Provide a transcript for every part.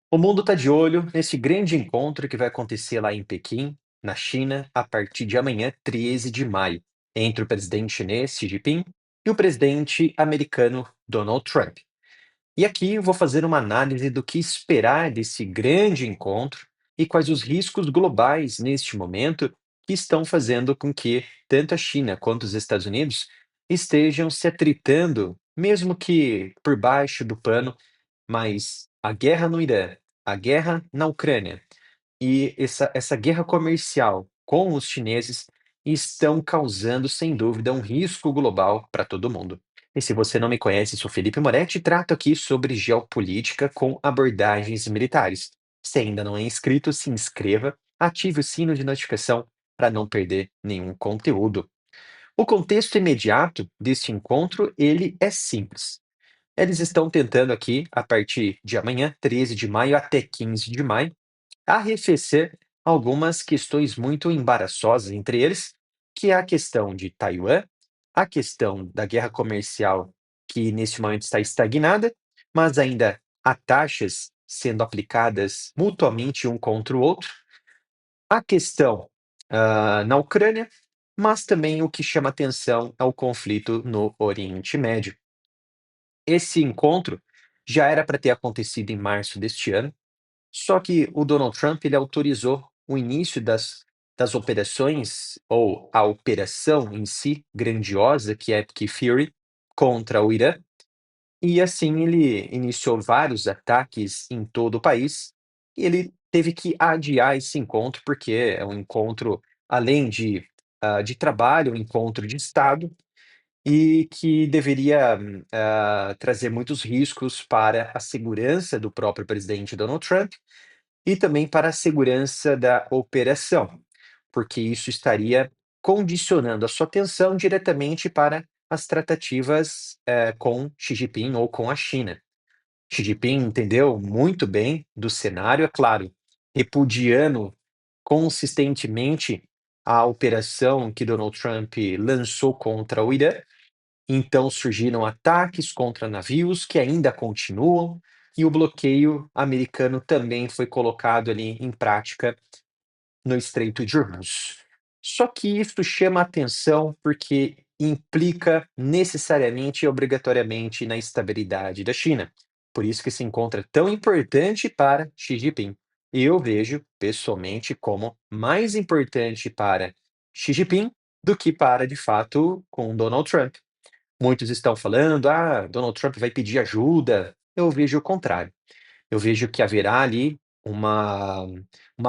O mundo está de olho nesse grande encontro que vai acontecer lá em Pequim, na China, a partir de amanhã, 13 de maio, entre o presidente chinês Xi Jinping e o presidente americano Donald Trump. E aqui eu vou fazer uma análise do que esperar desse grande encontro e quais os riscos globais neste momento que estão fazendo com que tanto a China quanto os Estados Unidos estejam se atritando, mesmo que por baixo do pano, mas a guerra no Irã, a guerra na Ucrânia e essa guerra comercial com os chineses estão causando, sem dúvida, um risco global para todo mundo. E se você não me conhece, sou Felipe Moretti e trato aqui sobre geopolítica com abordagens militares. Se ainda não é inscrito, se inscreva, ative o sino de notificação para não perder nenhum conteúdo. O contexto imediato deste encontro, ele é simples. Eles estão tentando aqui, a partir de amanhã, 13 de maio até 15 de maio, arrefecer algumas questões muito embaraçosas entre eles, que é a questão de Taiwan, a questão da guerra comercial, que nesse momento está estagnada, mas ainda há taxas sendo aplicadas mutuamente um contra o outro, a questão na Ucrânia, mas também o que chama atenção é o conflito no Oriente Médio. Esse encontro já era para ter acontecido em março deste ano, só que o Donald Trump ele autorizou o início das operações, ou a operação em si, grandiosa, que é Epic Fury, contra o Irã, e assim ele iniciou vários ataques em todo o país, e ele teve que adiar esse encontro, porque é um encontro, além de trabalho, um encontro de Estado, e que deveria, trazer muitos riscos para a segurança do próprio presidente Donald Trump e também para a segurança da operação, porque isso estaria condicionando a sua atenção diretamente para as tratativas, com Xi Jinping ou com a China. Xi Jinping entendeu muito bem do cenário, é claro, repudiando consistentemente a operação que Donald Trump lançou contra o Irã, então surgiram ataques contra navios que ainda continuam, e o bloqueio americano também foi colocado ali em prática no Estreito de Hormuz. Só que isso chama atenção porque implica necessariamente e obrigatoriamente na estabilidade da China. Por isso que se encontra tão importante para Xi Jinping. E eu vejo, pessoalmente, como mais importante para Xi Jinping do que para, de fato, com Donald Trump. Muitos estão falando: "Ah, Donald Trump vai pedir ajuda". Eu vejo o contrário. Eu vejo que haverá ali uma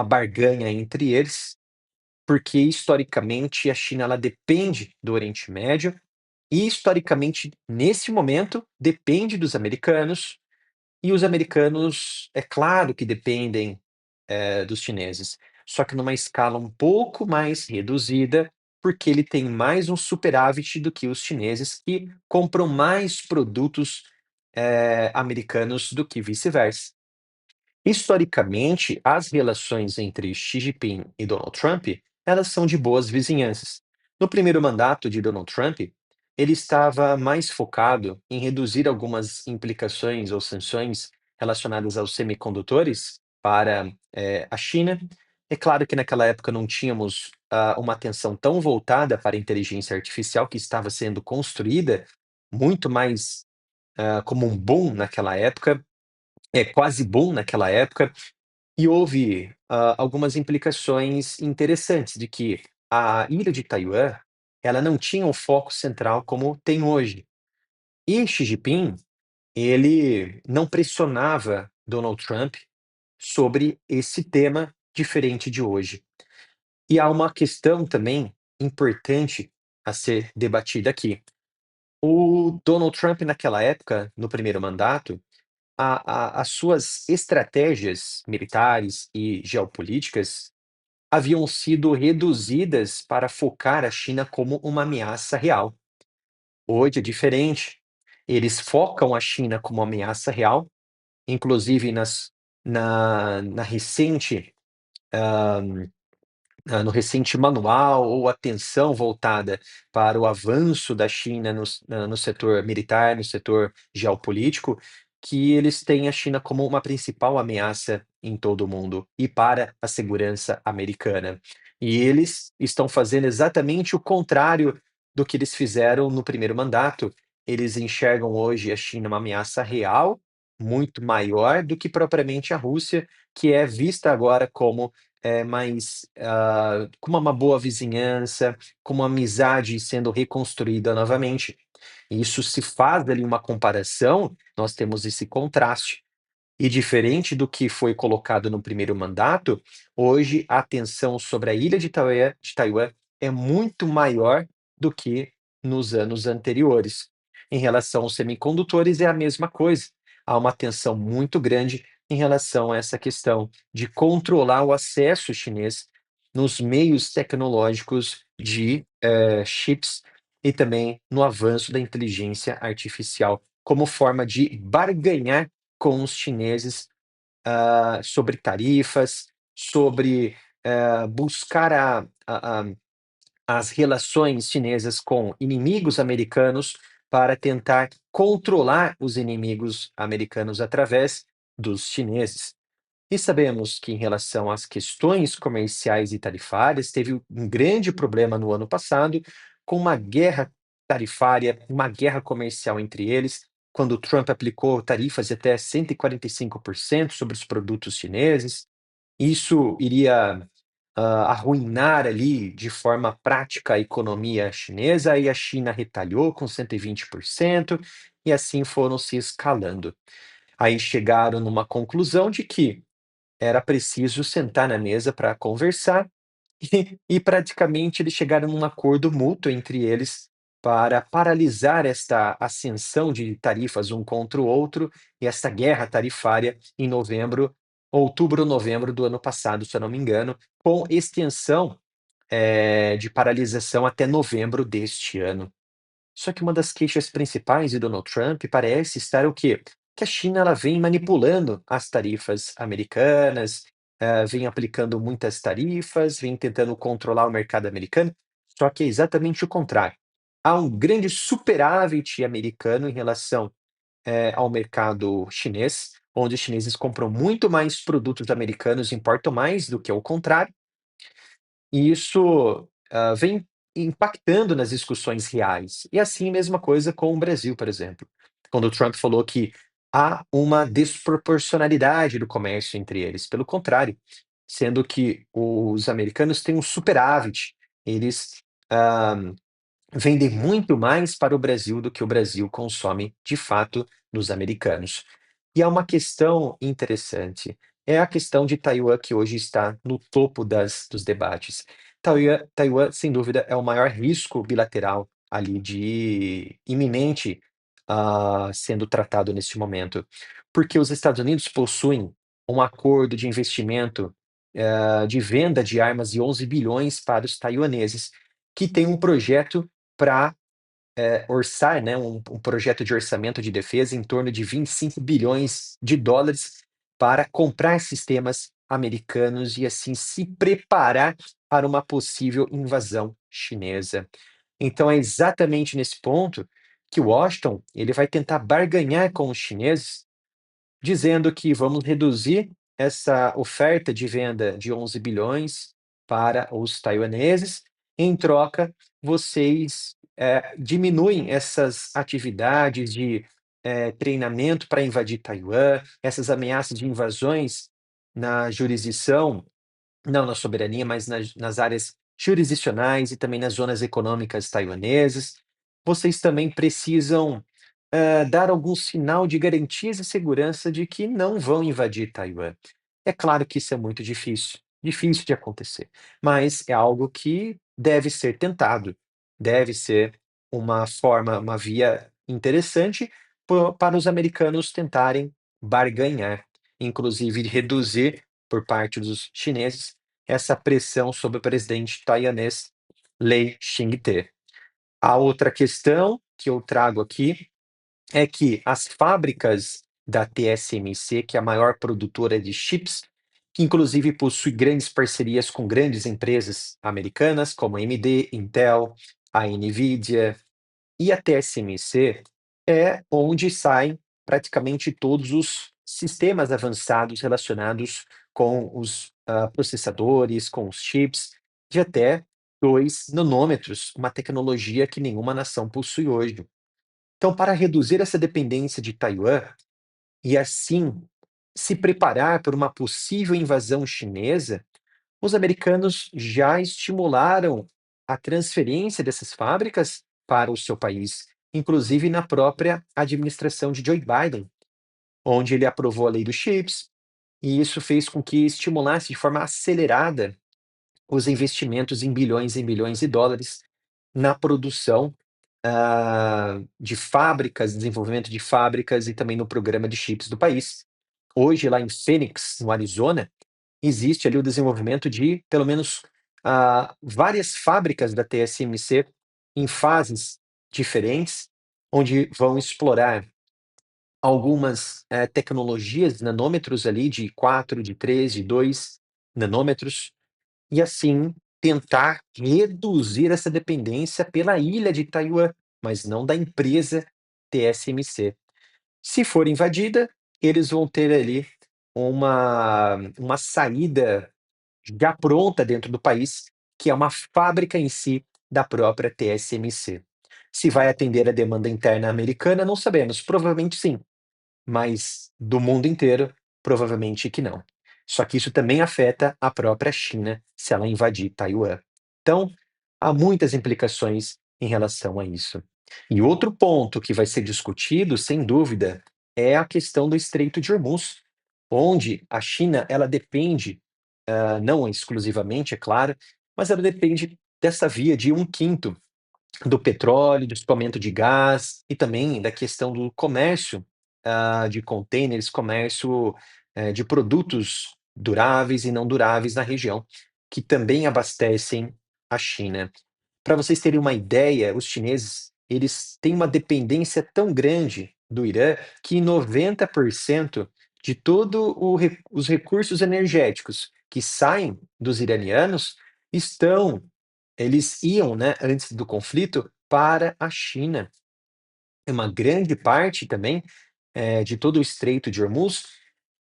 barganha entre eles, porque historicamente a China ela depende do Oriente Médio e historicamente, nesse momento, depende dos americanos, e os americanos, é claro que dependem, dos chineses, só que numa escala um pouco mais reduzida, porque ele tem mais um superávit do que os chineses, que compram mais produtos, americanos do que vice-versa. Historicamente, as relações entre Xi Jinping e Donald Trump, elas são de boas vizinhanças. No primeiro mandato de Donald Trump, ele estava mais focado em reduzir algumas implicações ou sanções relacionadas aos semicondutores para a China. É claro que naquela época não tínhamos uma atenção tão voltada para a inteligência artificial que estava sendo construída muito mais como um boom naquela época, é quase boom naquela época, e houve, algumas implicações interessantes de que a ilha de Taiwan, ela não tinha um foco central como tem hoje. E Xi Jinping, ele não pressionava Donald Trump sobre esse tema diferente de hoje. E há uma questão também importante a ser debatida aqui. O Donald Trump naquela época, no primeiro mandato, as suas estratégias militares e geopolíticas haviam sido reduzidas para focar a China como uma ameaça real. Hoje é diferente. Eles focam a China como uma ameaça real, inclusive na recente, no recente manual ou atenção voltada para o avanço da China no setor militar, no setor geopolítico. que eles têm a China como uma principal ameaça em todo o mundo e para a segurança americana. E eles estão fazendo exatamente o contrário do que eles fizeram no primeiro mandato. Eles enxergam hoje a China uma ameaça real, muito maior do que propriamente a Rússia, que é vista agora como mais como uma boa vizinhança, como uma amizade sendo reconstruída novamente. E isso se faz ali uma comparação, nós temos esse contraste. E diferente do que foi colocado no primeiro mandato, hoje a tensão sobre a ilha de Taiwan é muito maior do que nos anos anteriores. Em relação aos semicondutores, é a mesma coisa. Há uma tensão muito grande em relação a essa questão de controlar o acesso chinês nos meios tecnológicos de chips e também no avanço da inteligência artificial, como forma de barganhar com os chineses, sobre tarifas, sobre, buscar as relações chinesas com inimigos americanos para tentar controlar os inimigos americanos através dos chineses. E sabemos que, em relação às questões comerciais e tarifárias, teve um grande problema no ano passado, com uma guerra tarifária, uma guerra comercial entre eles, quando o Trump aplicou tarifas de até 145% sobre os produtos chineses. Isso iria arruinar ali de forma prática a economia chinesa, e a China retalhou com 120%, e assim foram se escalando. Aí chegaram numa conclusão de que era preciso sentar na mesa para conversar e praticamente eles chegaram num acordo mútuo entre eles para paralisar esta ascensão de tarifas um contra o outro e essa guerra tarifária em novembro, outubro ou novembro do ano passado, se eu não me engano, com extensão, de paralisação até novembro deste ano. Só que uma das queixas principais de Donald Trump parece estar o quê? Que a China ela vem manipulando as tarifas americanas, vem aplicando muitas tarifas, vem tentando controlar o mercado americano, só que é exatamente o contrário. Há um grande superávit americano em relação, ao mercado chinês, onde os chineses compram muito mais produtos americanos, importam mais do que o contrário, e isso, vem impactando nas discussões reais. E assim, mesma coisa com o Brasil, por exemplo. Quando o Trump falou que há uma desproporcionalidade do comércio entre eles, pelo contrário, sendo que os americanos têm um superávit, eles, hã, vendem muito mais para o Brasil do que o Brasil consome, de fato, dos americanos. E há uma questão interessante, é a questão de Taiwan que hoje está no topo dos debates. Taiwan, sem dúvida, é o maior risco bilateral ali de iminente, sendo tratado neste momento, porque os Estados Unidos possuem um acordo de investimento, de venda de armas de 11 bilhões para os taiwaneses, que tem um projeto para orçar, né, um projeto de orçamento de defesa em torno de 25 bilhões de dólares para comprar sistemas americanos e assim se preparar para uma possível invasão chinesa. Então é exatamente nesse ponto que Washington ele vai tentar barganhar com os chineses, dizendo que vamos reduzir essa oferta de venda de 11 bilhões para os taiwaneses, em troca, vocês, diminuem essas atividades de, treinamento para invadir Taiwan, essas ameaças de invasões na jurisdição, não na soberania, mas nas áreas jurisdicionais e também nas zonas econômicas taiwanesas. Vocês também precisam, dar algum sinal de garantias e segurança de que não vão invadir Taiwan. É claro que isso é muito difícil, difícil de acontecer, mas é algo que deve ser tentado, deve ser uma forma, uma via interessante para os americanos tentarem barganhar, inclusive reduzir, por parte dos chineses, essa pressão sobre o presidente taiwanês Lei Ching-te. A outra questão que eu trago aqui é que as fábricas da TSMC, que é a maior produtora de chips, que inclusive possui grandes parcerias com grandes empresas americanas, como AMD, Intel, a NVIDIA e a TSMC, é onde saem praticamente todos os sistemas avançados relacionados com os processadores, com os chips, de até 2 nanômetros, uma tecnologia que nenhuma nação possui hoje. Então, para reduzir essa dependência de Taiwan e assim se preparar para uma possível invasão chinesa, os americanos já estimularam a transferência dessas fábricas para o seu país, inclusive na própria administração de Joe Biden, onde ele aprovou a lei dos chips, e isso fez com que estimulasse de forma acelerada os investimentos em bilhões de dólares na produção de fábricas, desenvolvimento de fábricas e também no programa de chips do país. Hoje, lá em Phoenix, no Arizona, existe ali o desenvolvimento de pelo menos várias fábricas da TSMC em fases diferentes, onde vão explorar algumas tecnologias, nanômetros ali de 4, de 3, de 2 nanômetros, e assim tentar reduzir essa dependência pela ilha de Taiwan, mas não da empresa TSMC. Se for invadida, eles vão ter ali uma saída já pronta dentro do país, que é uma fábrica em si da própria TSMC. Se vai atender a demanda interna americana, não sabemos, provavelmente sim, mas do mundo inteiro, provavelmente que não. Só que isso também afeta a própria China se ela invadir Taiwan. Então, há muitas implicações em relação a isso. E outro ponto que vai ser discutido, sem dúvida, é a questão do Estreito de Hormuz, onde a China ela depende, não exclusivamente, é claro, mas ela depende dessa via de um quinto do petróleo, do escoamento de gás e também da questão do comércio, de contêineres, comércio, de produtos duráveis e não duráveis na região, que também abastecem a China. Para vocês terem uma ideia, os chineses, eles têm uma dependência tão grande do Irã que 90% de todo os recursos energéticos que saem dos iranianos estão eles iam, né, antes do conflito, para a China. É uma grande parte também, de todo o Estreito de Hormuz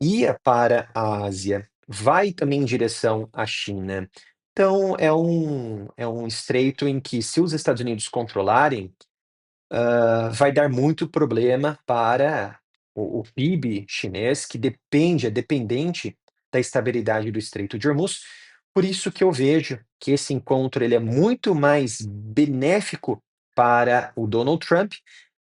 ia para a Ásia, vai também em direção à China. Então é um estreito em que, se os Estados Unidos controlarem, vai dar muito problema para o PIB chinês, que é dependente da estabilidade do Estreito de Hormuz. Por isso que eu vejo que esse encontro ele é muito mais benéfico para o Donald Trump,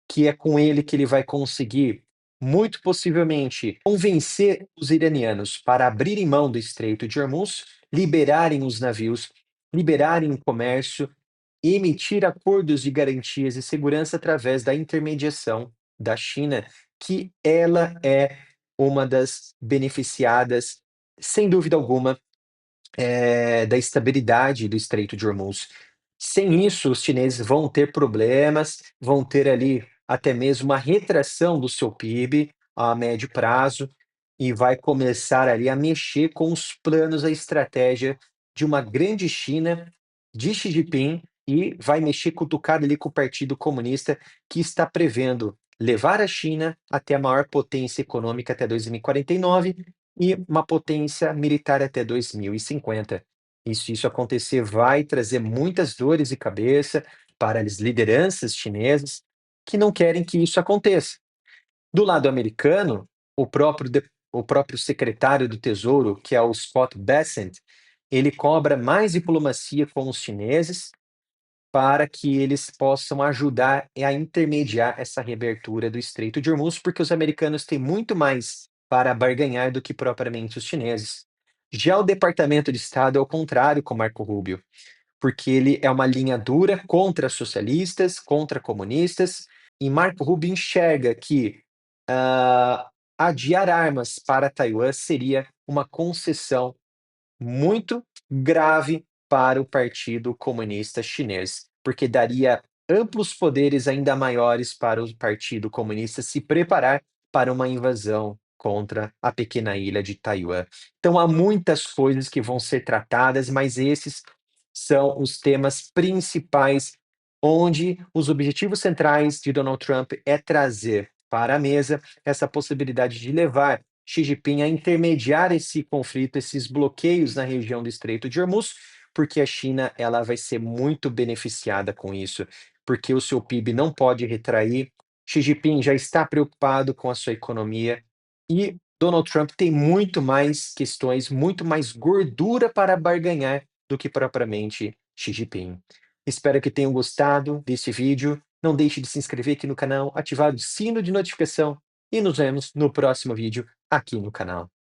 que é com ele que ele vai conseguir, muito possivelmente, convencer os iranianos para abrirem mão do Estreito de Hormuz, liberarem os navios, liberarem o comércio, emitir acordos de garantias e segurança através da intermediação da China, que ela é uma das beneficiadas, sem dúvida alguma, da estabilidade do Estreito de Hormuz. Sem isso, os chineses vão ter problemas, vão ter ali até mesmo uma retração do seu PIB a médio prazo e vai começar ali a mexer com os planos, a estratégia de uma grande China de Xi Jinping e vai mexer, cutucar ali com o Partido Comunista, que está prevendo levar a China até a maior potência econômica até 2049 e uma potência militar até 2050. E se isso acontecer, vai trazer muitas dores de cabeça para as lideranças chinesas que não querem que isso aconteça. Do lado americano, o próprio secretário do Tesouro, que é o Scott Bessent, ele cobra mais diplomacia com os chineses para que eles possam ajudar a intermediar essa reabertura do Estreito de Hormuz, porque os americanos têm muito mais para barganhar do que propriamente os chineses. Já o Departamento de Estado é o contrário com Marco Rubio, porque ele é uma linha dura contra socialistas, contra comunistas, e Marco Rubio enxerga que adiar armas para Taiwan seria uma concessão muito grave para o Partido Comunista Chinês, porque daria amplos poderes ainda maiores para o Partido Comunista se preparar para uma invasão contra a pequena ilha de Taiwan. Então há muitas coisas que vão ser tratadas, mas esses são os temas principais onde os objetivos centrais de Donald Trump é trazer para a mesa essa possibilidade de levar Xi Jinping a intermediar esse conflito, esses bloqueios na região do Estreito de Hormuz, porque a China ela vai ser muito beneficiada com isso, porque o seu PIB não pode retrair. Xi Jinping já está preocupado com a sua economia e Donald Trump tem muito mais questões, muito mais gordura para barganhar do que propriamente Xi Jinping. Espero que tenham gostado desse vídeo. Não deixe de se inscrever aqui no canal, ativar o sino de notificação e nos vemos no próximo vídeo aqui no canal.